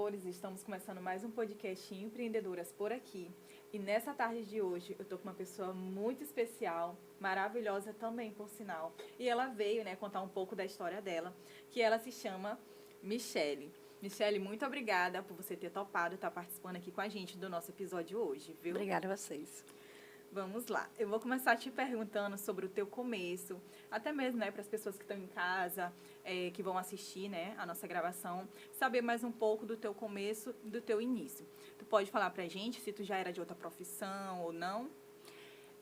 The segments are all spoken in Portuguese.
amores, estamos começando mais um podcast Empreendedoras por aqui. E nessa tarde de hoje, eu estou com uma pessoa muito especial, maravilhosa também, por sinal. E ela veio, né, contar um pouco da história dela, que ela se chama Michele. Michele, muito obrigada por você ter topado estar participando aqui com a gente do nosso episódio hoje, viu? Obrigada a vocês. Vamos lá. Eu vou começar te perguntando sobre o teu começo, até mesmo, né, para as pessoas que estão em casa, que vão assistir, né, a nossa gravação, saber mais um pouco do teu começo, do teu início. Tu pode falar pra gente se tu já era de outra profissão ou não?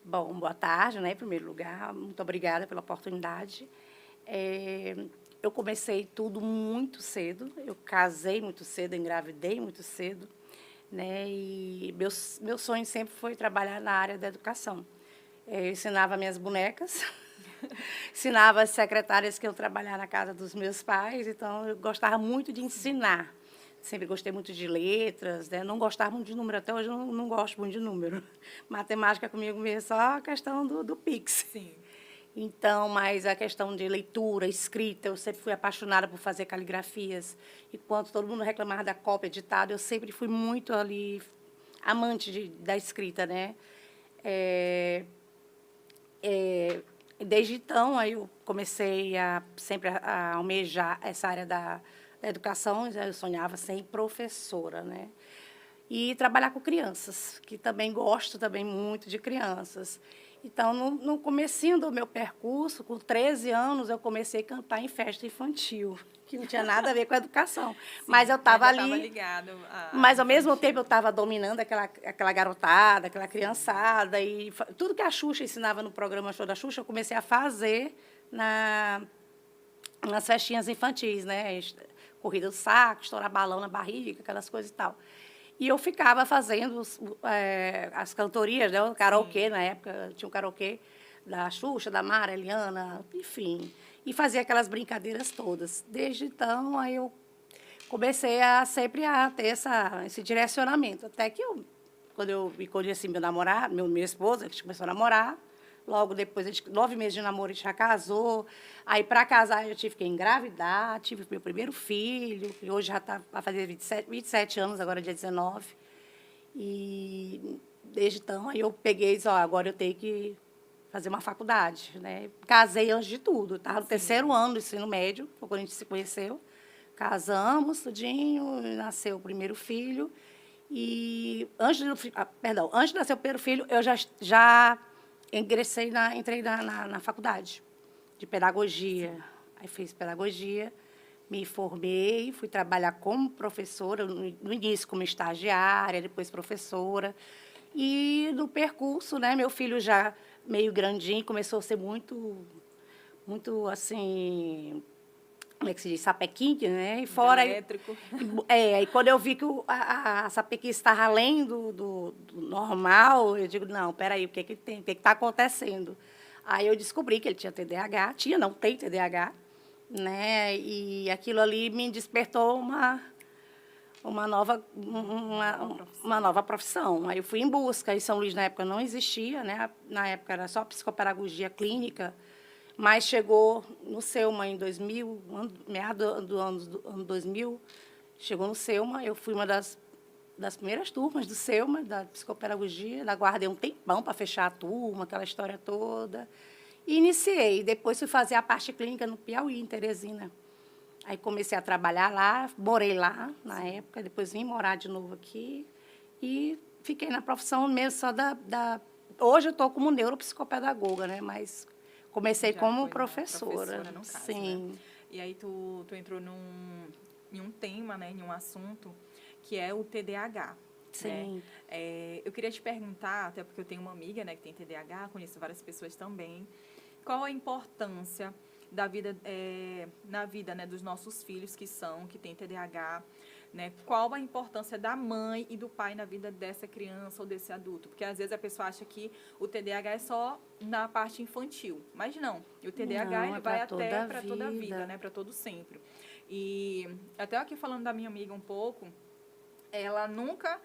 Bom, boa tarde, né, em primeiro lugar. Muito obrigada pela oportunidade. Eu comecei tudo muito cedo. Eu casei muito cedo, engravidei muito cedo, né, e meu sonho sempre foi trabalhar na área da educação. Eu ensinava minhas bonecas, ensinava as secretárias que eu trabalhava na casa dos meus pais, então eu gostava muito de ensinar. Sempre gostei muito de letras, né? Não gostava muito de número, até hoje eu não gosto muito de número. Matemática comigo mesmo é só a questão do Pix. Sim. Então, mas a questão de leitura, escrita, eu sempre fui apaixonada por fazer caligrafias. Enquanto todo mundo reclamava da cópia editada, eu sempre fui muito ali amante da escrita, né? Desde então, aí eu comecei sempre a almejar essa área da educação. Eu sonhava ser professora, né? E trabalhar com crianças, que também gosto também muito de crianças. Então, no comecinho do meu percurso, com 13 anos, eu comecei a cantar em festa infantil, que não tinha nada a ver com a educação. Sim, mas eu estava ali. Estava ligado Mas, ao mesmo tempo, eu estava dominando aquela garotada, aquela criançada. E tudo que a Xuxa ensinava no programa Show da Xuxa, eu comecei a fazer nas festinhas infantis, né? Corrida do saco, estourar balão na barriga, aquelas coisas e tal. E eu ficava fazendo as cantorias, né? O karaokê, na época, tinha um karaokê da Xuxa, da Mara, Eliana, enfim. E fazia aquelas brincadeiras todas. Desde então, aí eu comecei sempre a ter esse direcionamento. Até que quando eu me conheci meu namorado, meu esposo, a gente começou a namorar. Logo depois, 9 meses de namoro, a gente já casou. Aí, para casar, eu tive que engravidar, tive meu primeiro filho, que hoje já está a fazer 27 anos, agora dia 19. E, desde então, aí eu peguei e disse, agora eu tenho que fazer uma faculdade, né? Casei antes de tudo, estava no terceiro ano do ensino médio, foi quando a gente se conheceu. Casamos, tudinho, nasceu o primeiro filho. E, antes de nascer o primeiro filho, eu já entrei na faculdade de pedagogia. Aí fiz pedagogia, me formei, fui trabalhar como professora, no início como estagiária, depois professora. E no percurso, né, meu filho já meio grandinho, começou a ser muito, muito assim, como é que se diz, sapequinho, né? E fora elétrico. E quando eu vi que a sapequinha estava além do normal, eu digo, não, peraí, o que está acontecendo? Aí eu descobri que ele tinha TDAH, não tem TDAH, né? E aquilo ali me despertou uma nova profissão. Aí eu fui em busca. Em São Luís, na época, não existia, né? Na época era só psicopedagogia clínica. Mas chegou no Selma em 2000, meado do ano 2000, chegou no Selma. Eu fui uma das primeiras turmas do Selma, da psicopedagogia. Aguardei um tempão para fechar a turma, aquela história toda. E iniciei. Depois fui fazer a parte clínica no Piauí, em Teresina. Aí comecei a trabalhar lá, morei lá na época, depois vim morar de novo aqui. E fiquei na profissão mesmo só Hoje eu estou como neuropsicopedagoga, né? Mas comecei Já como foi professora. no caso, Sim. né? E aí tu entrou em um tema, né, em um assunto, que é o TDAH. Sim. Né? Eu queria te perguntar, até porque eu tenho uma amiga, né, que tem TDAH, conheço várias pessoas também, qual a importância da vida, na vida, né, dos nossos filhos que têm TDAH, né? Qual a importância da mãe e do pai na vida dessa criança ou desse adulto? Porque, às vezes, a pessoa acha que o TDAH é só na parte infantil. Mas não. O TDAH ele vai até para toda a vida, né? Para todo sempre. E até aqui falando da minha amiga um pouco, ela nunca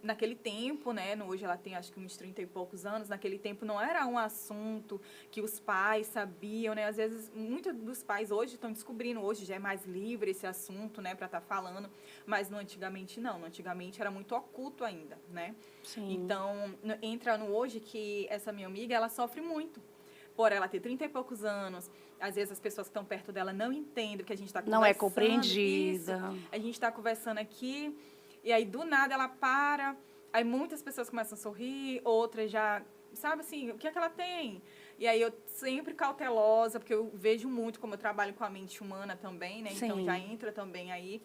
naquele tempo, né, hoje ela tem acho que uns 30 e poucos anos, naquele tempo não era um assunto que os pais sabiam, né, às vezes muitos dos pais hoje estão descobrindo, hoje já é mais livre esse assunto, né, para estar falando, mas no antigamente não, no antigamente era muito oculto ainda, né. Sim. Então, entra no hoje que essa minha amiga, ela sofre muito, por ela ter 30 e poucos anos, às vezes as pessoas que estão perto dela não entendem o que a gente está conversando. Não é compreendida. Isso, a gente está conversando aqui, e aí do nada ela para, aí muitas pessoas começam a sorrir, outras já, sabe assim, o que é que ela tem? E aí eu sempre cautelosa, porque eu vejo muito como eu trabalho com a mente humana também, né? Então Sim. já entra também aí.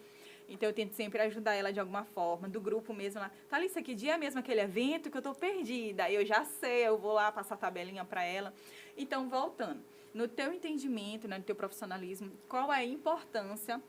Então eu tento sempre ajudar ela de alguma forma, do grupo mesmo lá. Thalissa, que dia é mesmo aquele evento que eu tô perdida? Aí eu já sei, eu vou lá passar a tabelinha para ela. Então, voltando, no teu entendimento, né, no teu profissionalismo, qual é a importância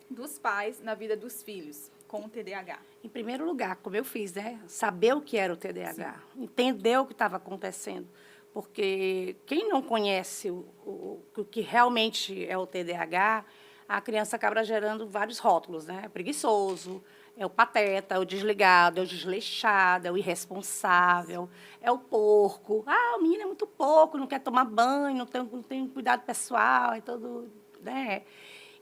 dos pais na vida dos filhos com o TDAH? Em primeiro lugar, como eu fiz, né? Saber o que era o TDAH, entender o que estava acontecendo. Porque quem não conhece o que realmente é o TDAH, a criança acaba gerando vários rótulos, né? É preguiçoso, é o pateta, é o desligado, é o desleixado, é o irresponsável, é o porco. Ah, o menino é muito porco, não quer tomar banho, não tem cuidado pessoal, é todo, né?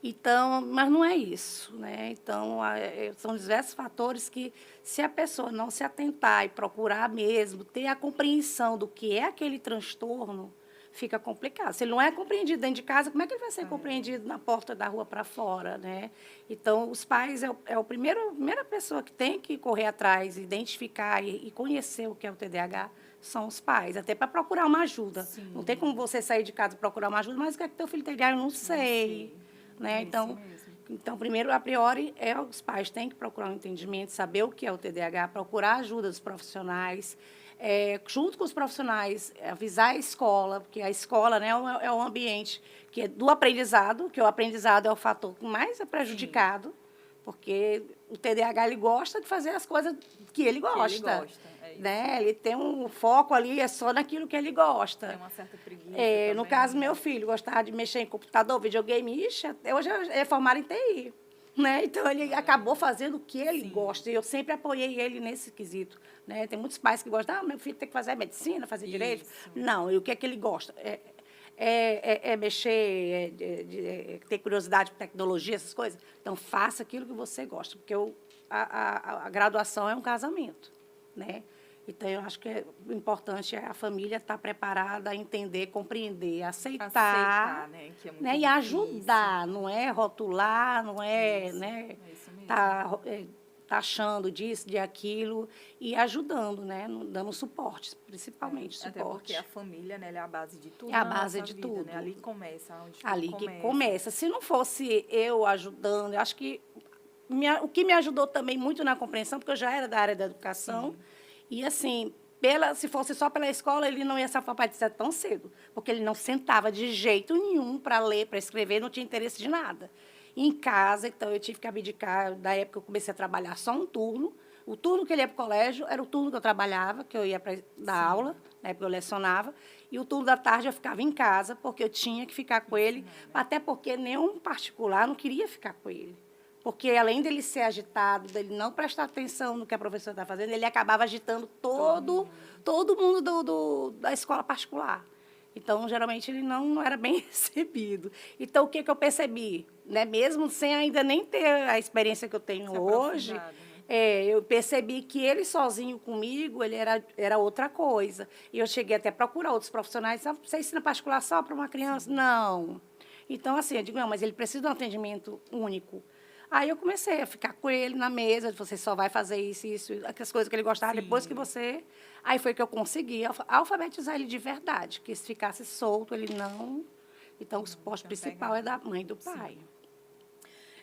Então, mas não é isso, né? Então, são diversos fatores que, se a pessoa não se atentar e procurar mesmo ter a compreensão do que é aquele transtorno, fica complicado. Se ele não é compreendido dentro de casa, como é que ele vai ser compreendido na porta da rua para fora, né? Então, os pais a primeira pessoa que tem que correr atrás, identificar e conhecer o que é o TDAH são os pais, até para procurar uma ajuda. Sim. Não tem como você sair de casa e procurar uma ajuda, mas o que é que teu filho tem? Eu não sei. Né? É Então, primeiro, a priori, os pais têm que procurar um entendimento, saber o que é o TDAH, procurar ajuda dos profissionais, junto com os profissionais, avisar a escola, porque a escola, né, é um ambiente que é do aprendizado, que o aprendizado é o fator que mais é prejudicado, porque o TDAH ele gosta de fazer as coisas que ele gosta. Que ele gosta, é isso. Né? Ele tem um foco ali, é só naquilo que ele gosta. Tem uma certa preguiça No também, caso, né? meu filho gostava de mexer em computador, videogame, ixi, até hoje ele é formado em TI. Né? Então, ele acabou fazendo o que ele gosta, e eu sempre apoiei ele nesse quesito. Né? Tem muitos pais que gostam, meu filho tem que fazer medicina, fazer direito. Não, e o que é que ele gosta? Mexer, ter curiosidade por tecnologia, essas coisas. Então, faça aquilo que você gosta, porque a graduação é um casamento, né? Então, eu acho que o importante é a família estar preparada a entender, compreender, aceitar, né? Que é muito né? E ajudar, não é rotular, não é, Isso, né? é isso mesmo. Taxando disso, de aquilo, e ajudando, né? Dando suporte, principalmente Até suporte. porque a família, né, ela é a base de tudo. É a na base nossa de vida, tudo. Né? Ali começa, onde tudo Ali que começa. Se não fosse eu ajudando, eu acho que o que me ajudou também muito na compreensão, porque eu já era da área da educação, e assim, se fosse só pela escola, ele não ia se alfabetizar tão cedo, porque ele não sentava de jeito nenhum para ler, para escrever, não tinha interesse de nada. E em casa, então, eu tive que abdicar, da época que eu comecei a trabalhar só um turno. O turno que ele ia para o colégio era o turno que eu trabalhava, que eu ia para dar aula, na época eu lecionava, e o turno da tarde eu ficava em casa, porque eu tinha que ficar com ele, até porque nenhum particular não queria ficar com ele. Porque, além dele ser agitado, dele não prestar atenção no que a professora está fazendo, ele acabava agitando todo mundo da escola particular. Então, geralmente, ele não era bem recebido. Então, o que eu percebi? Né? Mesmo sem ainda nem ter a experiência que eu tenho hoje, né? eu percebi que ele sozinho comigo, ele era outra coisa. E eu cheguei até a procurar outros profissionais. Você ensina particular só para uma criança? Não. Então, assim, eu digo, não, mas ele precisa de um atendimento único. Aí eu comecei a ficar com ele na mesa, você só vai fazer isso, aquelas coisas que ele gostava, depois que você... Aí foi que eu consegui alfabetizar ele de verdade, que se ficasse solto, ele não... Então, o suporte principal é da mãe e do pai.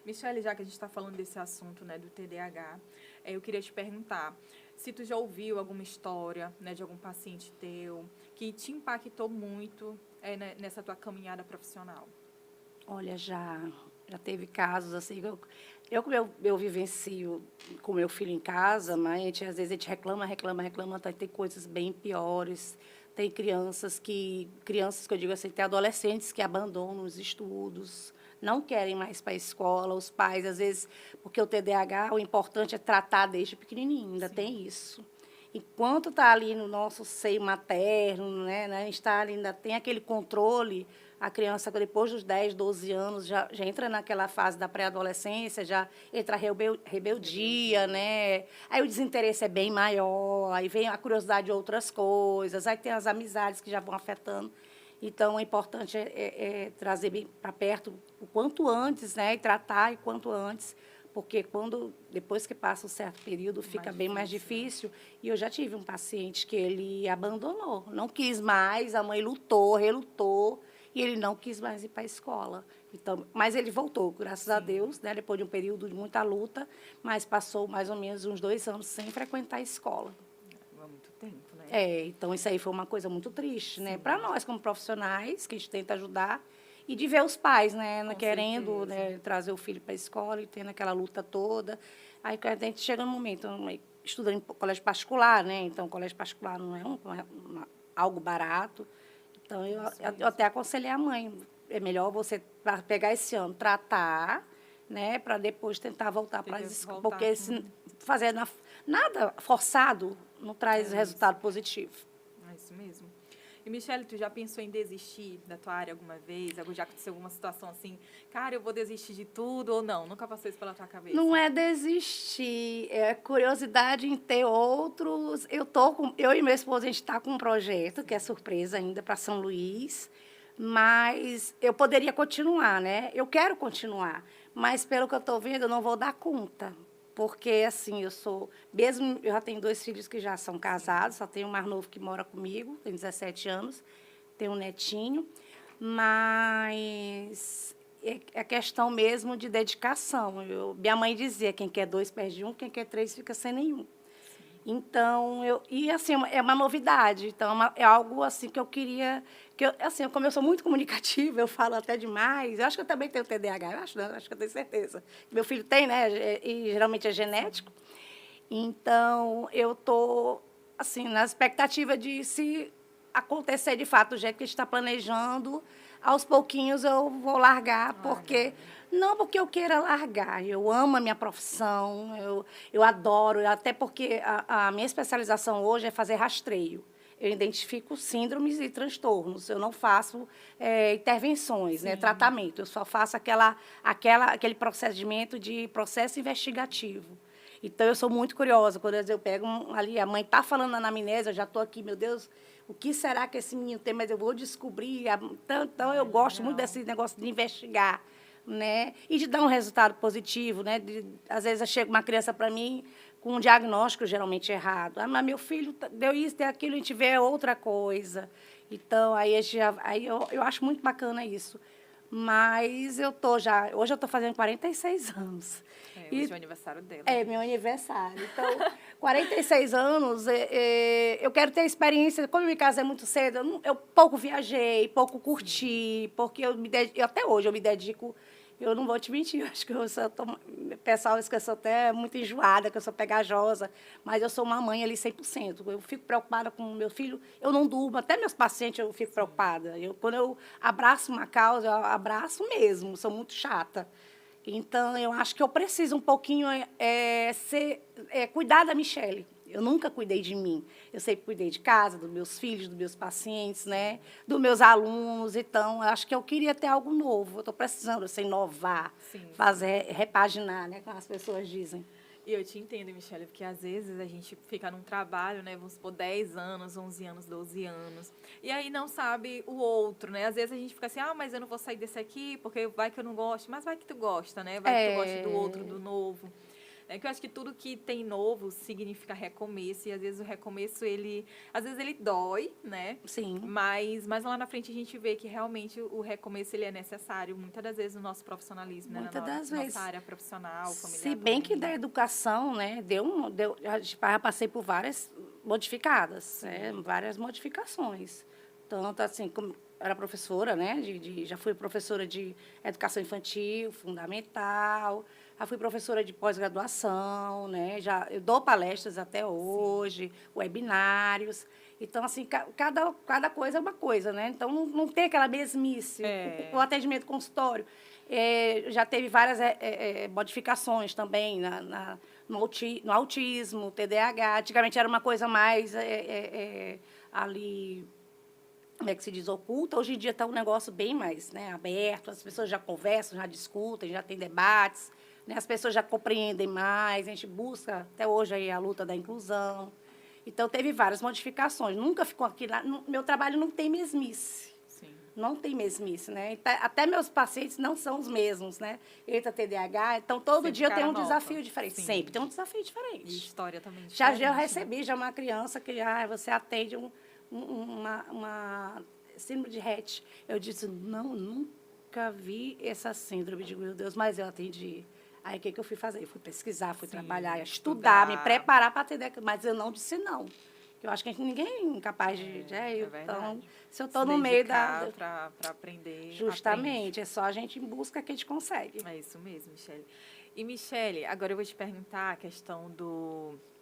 Michele, já que a gente está falando desse assunto, né, do TDAH, eu queria te perguntar se tu já ouviu alguma história, né, de algum paciente teu que te impactou muito nessa tua caminhada profissional. Olha, já teve casos assim, eu vivencio com meu filho em casa, mas às vezes a gente reclama, tem coisas bem piores. Tem crianças que eu digo assim, tem adolescentes que abandonam os estudos, não querem mais para a escola, os pais, às vezes, porque o TDAH, o importante é tratar desde pequenininho, ainda tem isso. Enquanto está ali no nosso seio materno, né, a gente está ali, ainda tem aquele controle, a criança, depois dos 10, 12 anos, já entra naquela fase da pré-adolescência, já entra a rebeldia, né? Aí o desinteresse é bem maior, aí vem a curiosidade de outras coisas, aí tem as amizades que já vão afetando. Então, o importante é trazer bem para perto o quanto antes, né? E tratar o quanto antes, porque depois que passa um certo período, fica bem mais difícil. E eu já tive um paciente que ele abandonou, não quis mais, a mãe lutou, relutou, e ele não quis mais ir para a escola. Então, mas ele voltou, graças a Deus, né? Depois de um período de muita luta, mas passou mais ou menos uns 2 anos sem frequentar a escola. Há muito tempo, né? Então isso aí foi uma coisa muito triste, né? Para nós, como profissionais, que a gente tenta ajudar, e de ver os pais, né? Querendo, né, trazer o filho para a escola e tendo aquela luta toda. Aí a gente chega no momento, estudando em colégio particular, né? Então, colégio particular não é algo barato. Então, eu até aconselhei a mãe, é melhor você pegar esse ano, tratar, né, para depois tentar voltar para as escolas, porque fazer nada forçado não traz resultado positivo. É isso mesmo. E, Michele, tu já pensou em desistir da tua área alguma vez? Já aconteceu alguma situação assim, cara, eu vou desistir de tudo ou não? Nunca passou isso pela tua cabeça? Não é desistir, é curiosidade em ter outros. Eu e meu esposo, a gente está com um projeto, que é surpresa ainda, para São Luís, mas eu poderia continuar, né? Eu quero continuar, mas pelo que eu estou vendo, eu não vou dar conta. Porque, assim, mesmo eu já tenho 2 filhos que já são casados, só tenho um mais novo que mora comigo, tem 17 anos, tenho um netinho, mas é questão mesmo de dedicação. Minha mãe dizia, quem quer 2 perde 1, quem quer 3 fica sem nenhum. Então, assim, é uma novidade. Então, é algo assim que eu queria... assim, como eu sou muito comunicativa, eu falo até demais. Eu acho que eu também tenho TDAH, eu acho que eu tenho certeza. Meu filho tem, né? E geralmente é genético. Então, eu estou, assim, na expectativa de, se acontecer de fato do jeito que a gente está planejando, aos pouquinhos eu vou largar, porque... Não porque eu queira largar, eu amo a minha profissão, eu adoro, até porque a minha especialização hoje é fazer rastreio. Eu identifico síndromes e transtornos, eu não faço intervenções, né, tratamento, eu só faço aquele procedimento de processo investigativo. Então, eu sou muito curiosa, quando eu pego ali, a mãe está falando na anamnese, eu já estou aqui, meu Deus, o que será que esse menino tem, mas eu vou descobrir. Então eu gosto muito desse negócio de investigar, né? E de dar um resultado positivo, né? Às vezes chega uma criança para mim com um diagnóstico geralmente errado. Ah, mas meu filho deu isso, deu aquilo, a gente vê outra coisa. Então, aí eu acho muito bacana isso. Mas hoje eu estou fazendo 46 anos. Hoje é o aniversário dela. É, meu aniversário. Então, 46 anos, eu quero ter experiência. Como eu me casei muito cedo, eu pouco viajei, pouco curti, porque até hoje eu me dedico. Eu não vou te mentir, eu acho que o pessoal diz que eu sou até muito enjoada, que eu sou pegajosa, mas eu sou uma mãe ali 100%. Eu fico preocupada com o meu filho, eu não durmo, até meus pacientes eu fico preocupada. Quando eu abraço uma causa, eu abraço mesmo, sou muito chata. Então, eu acho que eu preciso um pouquinho cuidar da Michele. Eu nunca cuidei de mim. Eu sempre cuidei de casa, dos meus filhos, dos meus pacientes, né? Dos meus alunos. Então, eu acho que eu queria ter algo novo. Eu estou precisando assim, inovar, repaginar, né? Como as pessoas dizem. E eu te entendo, Michele, porque às vezes a gente fica num trabalho, né, vamos supor, 10 anos, 11 anos, 12 anos, e aí não sabe o outro, né? Às vezes a gente fica assim, mas eu não vou sair desse aqui, porque vai que eu não gosto, mas vai que tu gosta, né? Vai que tu gosta do outro, do novo. Que eu acho que tudo que tem novo significa recomeço, e às vezes o recomeço, às vezes ele dói, né? Sim. Mas lá na frente a gente vê que realmente o recomeço ele é necessário, muitas das vezes no nosso profissionalismo, né? Muitas das vezes. Nossa área profissional, familiar. Se bem que da educação, né, já passei por várias modificadas, várias modificações. Tanto assim, como era professora, né, já fui professora de educação infantil, fundamental, já fui professora de pós-graduação, né, eu dou palestras até hoje, webinários. Então, assim, cada coisa é uma coisa, né? Então, não tem aquela mesmice, o atendimento consultório. Já teve várias modificações também no autismo, TDAH. Antigamente era uma coisa mais ali, como é que se diz, oculta. Hoje em dia está um negócio bem mais, né, aberto, as pessoas já conversam, já discutem, já tem debates, né, as pessoas já compreendem mais, a gente busca até hoje aí a luta da inclusão. Então, teve várias modificações. Nunca ficou aqui. Meu trabalho não tem mesmice. Sim. Não tem mesmice, né? Até meus pacientes não são os mesmos, né? Eita, TDAH. Então, todo Sempre dia tem um nova. desafio diferente. Sim. Sempre tem um desafio diferente. E história também Já diferente. eu recebi já uma criança que você atende uma síndrome de Rett. Eu disse, não, nunca vi essa síndrome. Eu digo, meu Deus, mas eu atendi. Aí, o que eu fui fazer? Eu fui pesquisar, fui trabalhar, estudar, me preparar para atender. Mas eu não disse não. Eu acho que ninguém é capaz de... Então, se eu estou no meio da... Para aprender. Justamente. Aprende. É só a gente em busca que a gente consegue. É isso mesmo, Michele. E, Michele, agora eu vou te perguntar a questão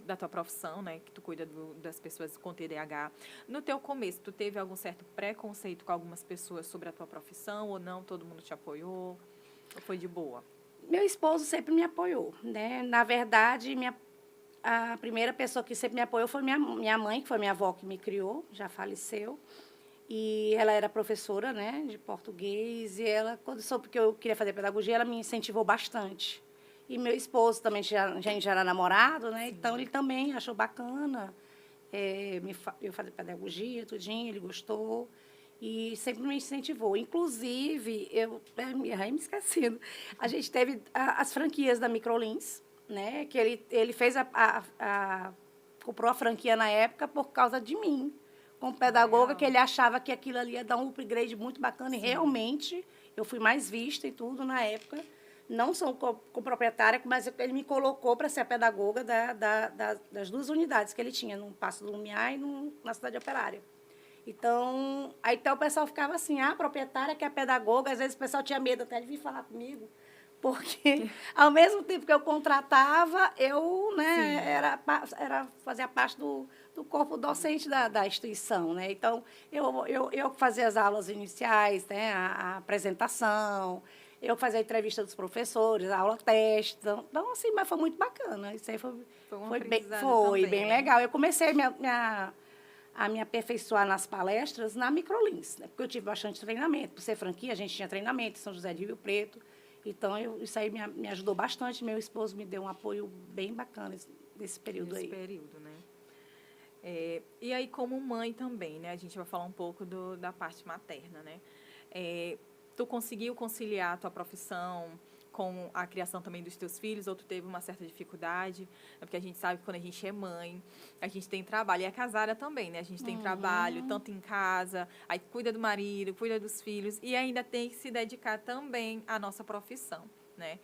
da tua profissão, né? Que tu cuida das pessoas com TDAH. No teu começo, tu teve algum certo preconceito com algumas pessoas sobre a tua profissão ou não? Todo mundo te apoiou? Ou foi de boa? Meu esposo sempre me apoiou, né? Na verdade, a primeira pessoa que sempre me apoiou foi minha mãe, que foi minha avó que me criou, já faleceu. E ela era professora, né, de português. E ela, quando soube que eu queria fazer pedagogia, ela me incentivou bastante. E meu esposo também já era namorado, né? Sim. Então, ele também achou bacana eu fazer pedagogia, tudinho, ele gostou. E sempre me incentivou. Inclusive, eu me esquecendo, a gente teve as franquias da Microlins, né? Que ele fez comprou a franquia na época por causa de mim, como pedagoga, que ele achava que aquilo ali ia dar um upgrade muito bacana. Sim. E realmente eu fui mais vista e tudo na época. Não sou coproprietária, mas ele me colocou para ser a pedagoga das duas unidades que ele tinha, no Paço do Lumiar e na Cidade Operária. Então, aí o pessoal ficava assim, a proprietária que é a pedagoga, às vezes o pessoal tinha medo até de vir falar comigo, porque ao mesmo tempo que eu contratava, eu, né, fazia parte do corpo docente da instituição, né? Então, eu fazia as aulas iniciais, né, a apresentação, eu fazia a entrevista dos professores, a aula teste. Então, assim, mas foi muito bacana. Isso aí foi bem legal. Eu comecei a me aperfeiçoar nas palestras na Microlins, né? Porque eu tive bastante treinamento. Por ser franquia, a gente tinha treinamento em São José de Rio Preto. Então, isso aí me ajudou bastante. Meu esposo me deu um apoio bem bacana nesse período aí. Nesse período, né? E aí, como mãe também, né? A gente vai falar um pouco da parte materna, né? Tu conseguiu conciliar a tua profissão com a criação também dos teus filhos, ou tu teve uma certa dificuldade? Porque a gente sabe que quando a gente é mãe, a gente tem trabalho, e é casada também, né? A gente tem trabalho, tanto em casa, aí cuida do marido, cuida dos filhos, e ainda tem que se dedicar também à nossa profissão, né?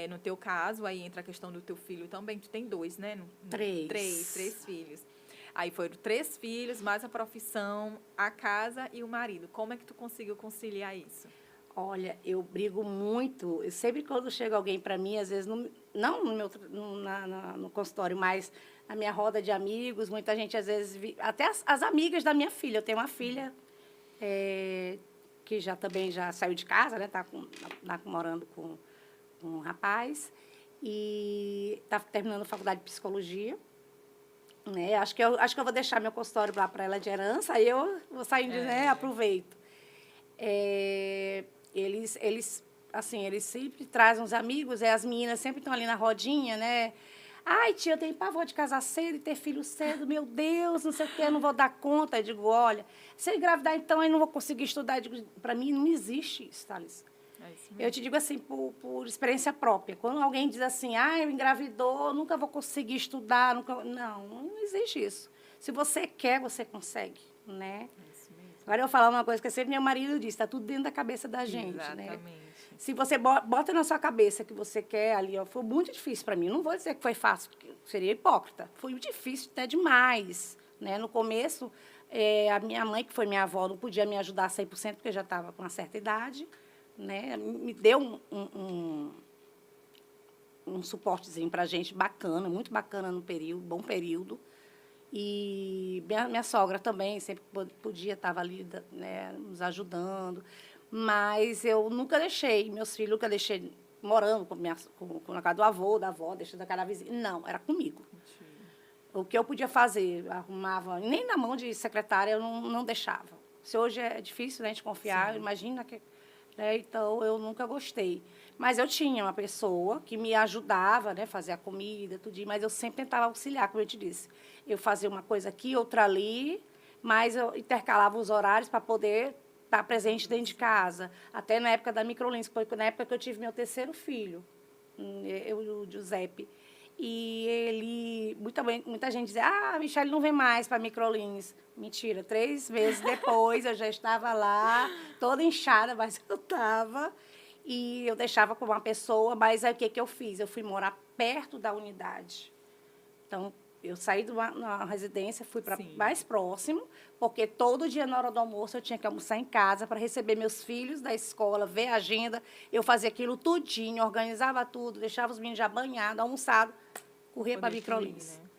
No teu caso, aí entra a questão do teu filho também, tu tem 2, né? Três filhos. Aí foram 3 filhos, mais a profissão, a casa e o marido. Como é que tu conseguiu conciliar isso? Olha, eu brigo muito. Sempre quando chega alguém para mim, às vezes, não no consultório, mas na minha roda de amigos, muita gente, às vezes, até as amigas da minha filha. Eu tenho uma filha que também já saiu de casa, né? Está morando com um rapaz e está terminando a faculdade de psicologia. Né? Acho que eu vou deixar meu consultório lá para ela de herança, aí eu vou saindo, né? Aproveito. Eles sempre trazem uns amigos, as meninas sempre estão ali na rodinha, né? Ai, tia, eu tenho pavor de casar cedo e ter filho cedo, meu Deus, não sei o quê, eu não vou dar conta. Eu digo, olha, se eu engravidar, então, eu não vou conseguir estudar. Eu digo, para mim, não existe isso, Thalys. Eu te digo assim, por experiência própria. Quando alguém diz assim, eu engravidou, nunca vou conseguir estudar, não existe isso. Se você quer, você consegue, né? Agora eu vou falar uma coisa que sempre meu marido diz, está tudo dentro da cabeça da gente, né? Se você bota na sua cabeça que você quer ali, foi muito difícil para mim. Não vou dizer que foi fácil, porque seria hipócrita. Foi difícil até demais, né? No começo, a minha mãe, que foi minha avó, não podia me ajudar 100%, porque já estava com uma certa idade, né? Me deu um suportezinho para a gente bacana, muito bacana no período, bom período. E minha sogra também, sempre podia, estava ali, né, nos ajudando. Mas eu nunca deixei, meus filhos nunca deixei morando na casa do avô, da avó, deixando da casa da vizinha. Não, era comigo. O que eu podia fazer, arrumava, nem na mão de secretária eu não deixava. Se hoje é difícil, né, de confiar, Sim. imagina que, né, então eu nunca gostei. Mas eu tinha uma pessoa que me ajudava, né, fazer a comida, tudinho, mas eu sempre tentava auxiliar, como eu te disse. Eu fazia uma coisa aqui, outra ali, mas eu intercalava os horários para poder estar presente dentro de casa. Até na época da microlins, foi na época que eu tive meu terceiro filho, eu e o Giuseppe. E ele, muita gente dizia, a Michele não vem mais para microlins. Mentira, 3 meses depois eu já estava lá, toda inchada, mas eu estava. E eu deixava com uma pessoa, mas aí o que, que eu fiz? Eu fui morar perto da unidade. Então, eu saí de uma residência, fui para Sim. mais próximo, porque todo dia, na hora do almoço, eu tinha que almoçar em casa para receber meus filhos da escola, ver a agenda. Eu fazia aquilo tudinho, organizava tudo, deixava os meninos já banhados, almoçados, corria para Poder fluir, microlins. né?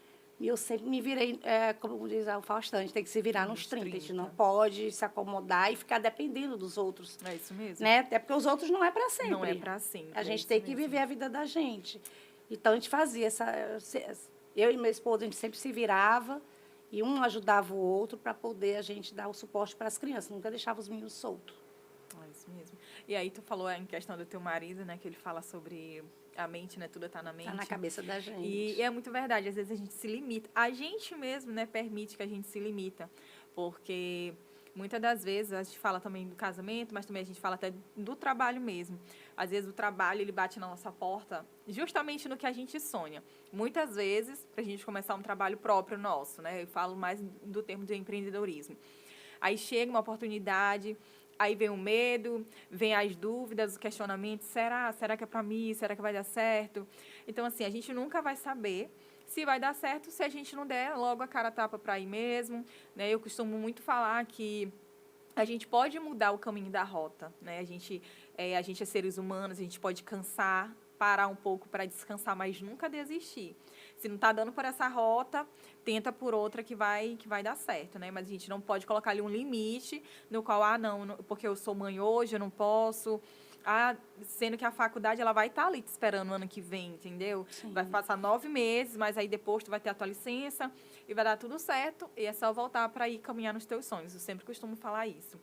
E eu sempre me virei, como diz o Faustão, a gente tem que se virar nos 30. A gente não 30. pode se acomodar e ficar dependendo dos outros. É isso mesmo. Né? Até porque os outros não é para sempre. Não é para sempre. A é gente isso tem que mesmo. viver a vida da gente. Então, a gente fazia eu e meu esposo, a gente sempre se virava e um ajudava o outro para poder a gente dar o suporte para as crianças. Nunca deixava os meninos soltos. É isso mesmo. E aí tu falou em questão do teu marido, né? Que ele fala sobre a mente, né? Tudo tá na mente. Está na cabeça da gente. E é muito verdade. Às vezes a gente se limita. A gente mesmo, né? Permite que a gente se limita. Porque muitas das vezes a gente fala também do casamento, mas também a gente fala até do trabalho mesmo. Às vezes o trabalho, ele bate na nossa porta justamente no que a gente sonha. Muitas vezes, para a gente começar um trabalho próprio nosso, né? Eu falo mais do termo de empreendedorismo. Aí chega uma oportunidade, aí vem o medo, vem as dúvidas, os questionamentos. Será que é para mim? Será que vai dar certo? Então, assim, a gente nunca vai saber se vai dar certo se a gente não der logo a cara a tapa para ir mesmo. Né? Eu costumo muito falar que a gente pode mudar o caminho da rota. Né? A gente é seres humanos, a gente pode cansar, parar um pouco para descansar, mas nunca desistir. Se não está dando por essa rota, tenta por outra que vai dar certo, né? Mas a gente não pode colocar ali um limite no qual, não, porque eu sou mãe hoje, eu não posso. Sendo que a faculdade ela vai estar ali te esperando no ano que vem, entendeu? Sim. Vai passar 9 meses, mas aí depois tu vai ter a tua licença e vai dar tudo certo. E é só voltar para ir caminhar nos teus sonhos. Eu sempre costumo falar isso.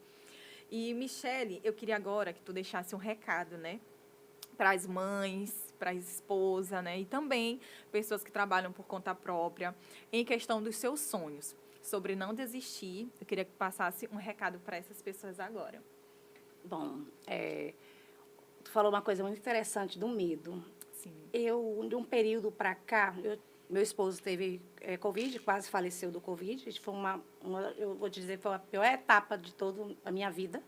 E, Michele, eu queria agora que tu deixasse um recado, né? Para as mães, para as esposas, né? E também pessoas que trabalham por conta própria, em questão dos seus sonhos, sobre não desistir. Eu queria que passasse um recado para essas pessoas agora. Bom, tu falou uma coisa muito interessante do medo. Sim. De um período para cá, meu esposo teve Covid, quase faleceu do Covid. Foi eu vou te dizer, foi a pior etapa de toda a minha vida.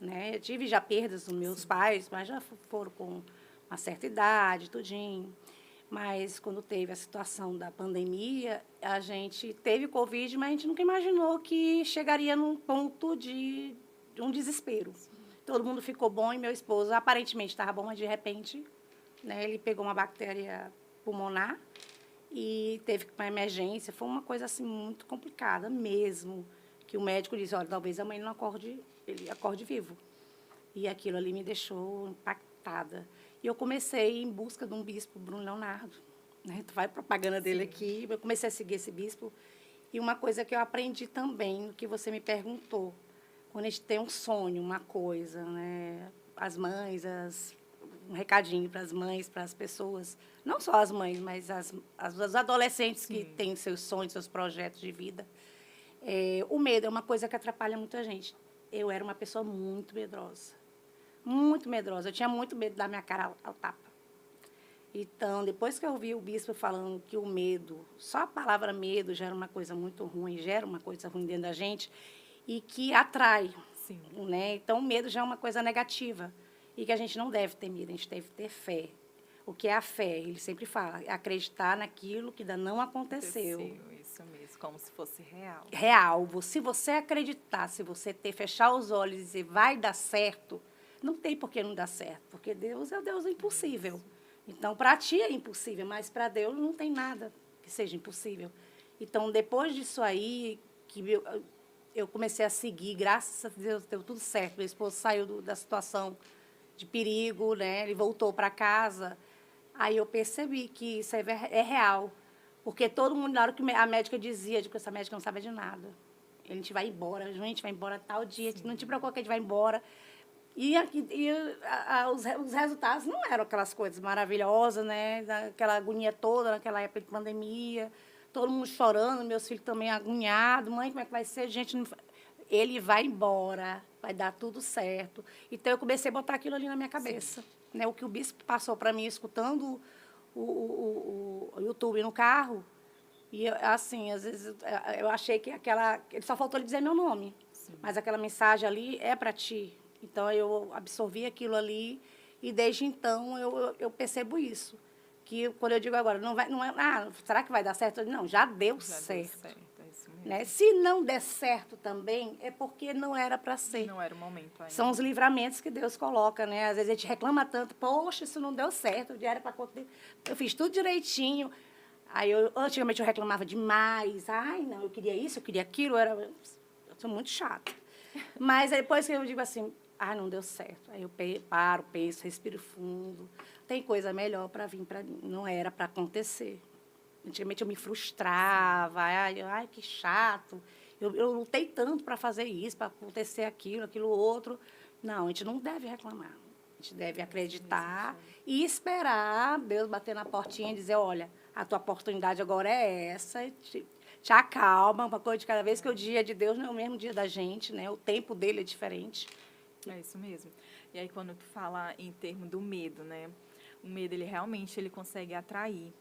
Né? Eu tive já perdas dos meus pais, mas já foram com uma certa idade, tudinho. Mas quando teve a situação da pandemia, a gente teve Covid, mas a gente nunca imaginou que chegaria num ponto de um desespero. Todo mundo ficou bom e meu esposo aparentemente estava bom, mas de repente, né, ele pegou uma bactéria pulmonar e teve uma emergência. Foi uma coisa assim muito complicada mesmo, que o médico disse, olha, talvez a mãe não acorde, ele acorde vivo. E aquilo ali me deixou impactada. E eu comecei em busca de um bispo, Bruno Leonardo. Né? Tu vai propaganda dele aqui. Eu comecei a seguir esse bispo. E uma coisa que eu aprendi também, no que você me perguntou, quando a gente tem um sonho, uma coisa, né? As mães, um recadinho para as mães, para as pessoas, não só as mães, mas os adolescentes que têm seus sonhos, seus projetos de vida. O medo é uma coisa que atrapalha muita gente. Eu era uma pessoa muito medrosa. Muito medrosa. Eu tinha muito medo da minha cara ao tapa. Então, depois que eu ouvi o bispo falando que o medo, só a palavra medo já era uma coisa muito ruim, gera uma coisa ruim dentro da gente e que atrai. Sim. Né? Então, o medo já é uma coisa negativa e que a gente não deve ter medo, a gente deve ter fé. O que é a fé? Ele sempre fala, acreditar naquilo que ainda não aconteceu. Isso mesmo, como se fosse real. Real. Se você acreditar, se você fechar os olhos e dizer vai dar certo, não tem por que não dar certo, porque Deus é o Deus do impossível. Então, para ti é impossível, mas para Deus não tem nada que seja impossível. Então, depois disso aí, que eu comecei a seguir, graças a Deus, deu tudo certo. Meu esposo saiu da situação de perigo, né? Ele voltou para casa. Aí eu percebi que isso é real. Porque todo mundo, na hora que a médica dizia, tipo, essa médica não sabe de nada. A gente vai embora, a gente vai embora tal dia, não te preocupa que a gente vai embora. Os resultados não eram aquelas coisas maravilhosas, né? Aquela agonia toda, naquela época de pandemia. Todo mundo chorando, meus filhos também agoniados. Mãe, como é que vai ser? Gente, não... Ele vai embora, vai dar tudo certo. Então, eu comecei a botar aquilo ali na minha cabeça. Né? O que o bispo passou para mim, escutando o YouTube no carro. E, assim, às vezes, eu achei que ele só faltou ele dizer meu nome. Sim. Mas aquela mensagem ali é para ti. Então, eu absorvi aquilo ali e, desde então, eu percebo isso. Que, quando eu digo agora, não é, será que vai dar certo? Não, já deu certo. Deu certo, é isso mesmo. Né? Se não der certo também, é porque não era para ser. Não era o momento ainda. São os livramentos que Deus coloca, né? Às vezes a gente reclama tanto, poxa, isso não deu certo, o dia era para acontecer. Eu fiz tudo direitinho. Aí, antigamente, eu reclamava demais. Ai, não, eu queria isso, eu queria aquilo. Eu sou muito chata. Mas depois que eu digo assim, não deu certo. Aí eu paro, penso, respiro fundo. Tem coisa melhor para vir para mim. Não era para acontecer. Antigamente, eu me frustrava. Ai, que chato. Eu lutei tanto para fazer isso, para acontecer aquilo outro. Não, a gente não deve reclamar. A gente deve acreditar e esperar Deus bater na portinha e dizer, olha, a tua oportunidade agora é essa. Te acalma, uma coisa de cada vez, que o dia de Deus não é o mesmo dia da gente, né? O tempo dele é diferente. É isso mesmo. E aí, quando tu fala em termos do medo, né? O medo, ele realmente consegue atrair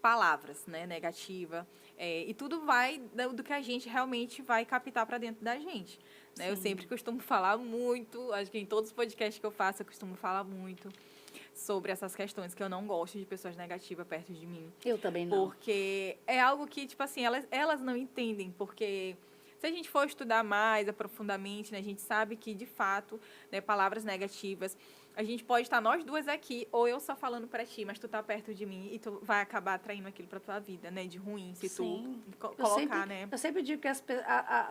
palavras, né, negativa, e tudo vai do que a gente realmente vai captar para dentro da gente. Né? Eu sempre costumo falar muito, acho que em todos os podcasts que eu faço, eu costumo falar muito sobre essas questões, que eu não gosto de pessoas negativas perto de mim. Eu também não. Porque é algo que, tipo assim, elas não entendem, porque se a gente for estudar mais aprofundadamente, né, a gente sabe que, de fato, né, palavras negativas, a gente pode estar nós duas aqui, ou eu só falando para ti, mas tu tá perto de mim e tu vai acabar atraindo aquilo para tua vida, né, de ruim, se tu colocar, né? Eu sempre digo que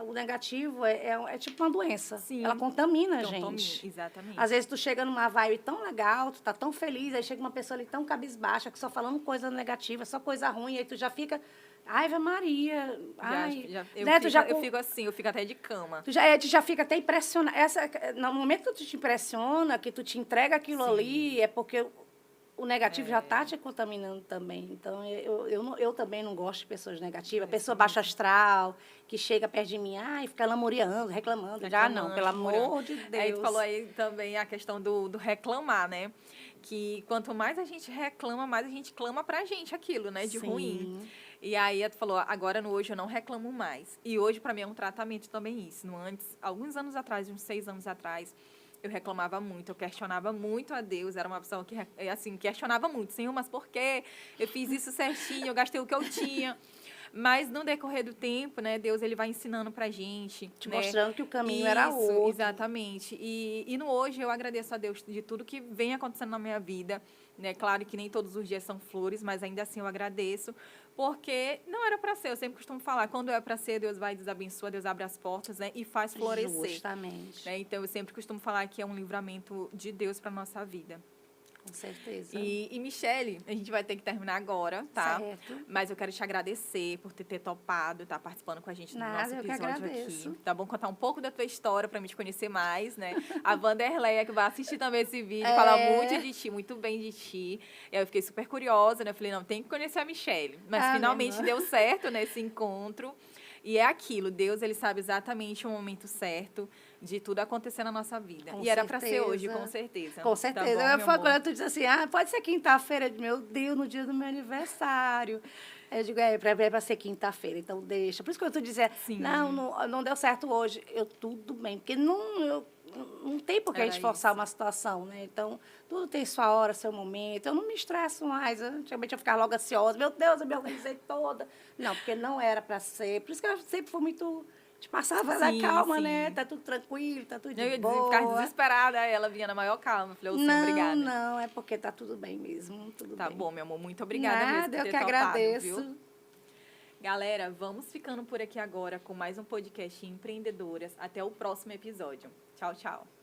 o negativo é tipo uma doença. Sim. Ela contamina a gente. Exatamente. Às vezes tu chega numa vibe tão legal, tu tá tão feliz, aí chega uma pessoa ali tão cabisbaixa, que só falando coisa negativa, só coisa ruim, aí tu já fica... Ave Maria. Eu fico assim, eu fico até de cama. Tu já fica até impressionada. No momento que tu te impressiona, que tu te entrega aquilo ali, é porque o negativo já está te contaminando também. Então, eu também não gosto de pessoas negativas. Pessoa baixa astral, que chega perto de mim, e fica lamuriando, reclamando. Já não, pelo amor de Deus. Aí tu falou aí também a questão do reclamar, né? Que quanto mais a gente reclama, mais a gente clama pra gente aquilo, né? De ruim. E aí tu falou, agora no hoje eu não reclamo mais. E hoje para mim é um tratamento também isso. Antes, alguns anos atrás, uns 6 anos atrás, eu reclamava muito, eu questionava muito a Deus. Era uma pessoa que, assim, questionava muito. Senhor, mas por quê? Eu fiz isso certinho, eu gastei o que eu tinha. Mas no decorrer do tempo, né, Deus ele vai ensinando pra gente. Te mostrando que o caminho era outro. Exatamente. E no hoje eu agradeço a Deus de tudo que vem acontecendo na minha vida. Né? Claro que nem todos os dias são flores, mas ainda assim eu agradeço. Porque não era para ser, eu sempre costumo falar, quando é para ser, Deus vai desabençoar, Deus abre as portas, né, e faz florescer. Justamente. Né? Então, eu sempre costumo falar que é um livramento de Deus para a nossa vida. Com certeza. E Michele, a gente vai ter que terminar agora, tá? Certo. Mas eu quero te agradecer por ter topado, estar participando com a gente no nosso eu episódio que agradeço. aqui. Tá bom? Contar um pouco da tua história para me te conhecer mais, né? A Vanderleia, que vai assistir também esse vídeo, fala muito de ti, muito bem de ti. E aí eu fiquei super curiosa, né? Eu falei, não, tem que conhecer a Michele. Mas finalmente deu certo, né, esse encontro. E é aquilo, Deus, ele sabe exatamente o momento certo de tudo acontecer na nossa vida. E era para ser hoje, com certeza. Com certeza. Tá bom, quando tu diz assim, pode ser quinta-feira. Meu Deus, no dia do meu aniversário. Aí eu digo, é para ser quinta-feira, então deixa. Por isso que eu tô dizendo, não deu certo hoje. Tudo bem, porque não tem por que a gente forçar uma situação, né? Então, tudo tem sua hora, seu momento. Eu não me estresso mais. Antigamente eu ficava logo ansiosa. Meu Deus, eu me organizei toda. Não, porque não era para ser. Por isso que eu sempre fui muito... Te passava na calma, né? Tá tudo tranquilo, tá tudo de boa. Eu ficava desesperada. Ela vinha na maior calma. Eu falei, obrigada. Não, é porque tá tudo bem mesmo. Tudo tá bem. bom, meu amor. Muito obrigada mesmo por ter eu que topado, agradeço. Viu? Galera, vamos ficando por aqui agora com mais um podcast Empreendedoras. Até o próximo episódio. Tchau, tchau.